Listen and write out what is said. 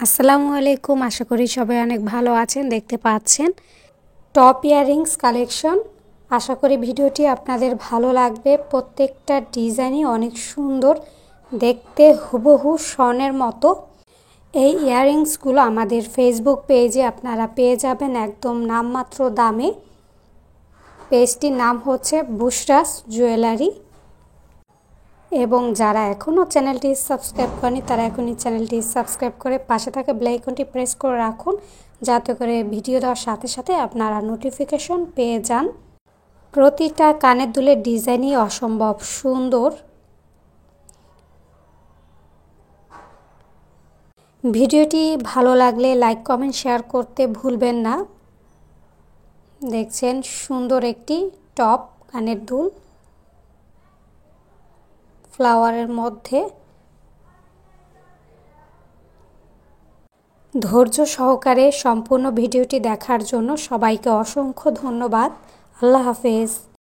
আসসালামু আলাইকুম। আশা করি সবাই অনেক ভালো আছেন। দেখতে পাচ্ছেন টপ ইয়াররিংস কালেকশন। আশা করি ভিডিওটি আপনাদের ভালো লাগবে। প্রত্যেকটা ডিজাইনই অনেক সুন্দর, দেখতে হুবহু স্বর্ণের মতো। এই ইয়াররিংসগুলো আমাদের ফেসবুক পেজে আপনারা পেয়ে যাবেন একদম নামমাত্র দামে। পেজটির নাম হচ্ছে বুশরাস জুয়েলারি। এবং যারা এখনও চ্যানেলটি সাবস্ক্রাইব করেনি তারা এখনই চ্যানেলটি সাবস্ক্রাইব করে পাশে থাকা বেল আইকনটি প্রেস করে রাখুন, যাতে করে ভিডিও দেওয়ার সাথে সাথে আপনারা নোটিফিকেশন পেয়ে যান। প্রতিটা কানের দুলের ডিজাইনই অসম্ভব সুন্দর। ভিডিওটি ভালো লাগলে লাইক কমেন্ট শেয়ার করতে ভুলবেন না। দেখছেন সুন্দর একটি টপ কানের দুল ফ্লাওয়ারের মধ্যে। ধৈর্য সহকারে সম্পূর্ণ ভিডিওটি দেখার জন্য সবাইকে অসংখ্য ধন্যবাদ। আল্লাহ হাফেজ।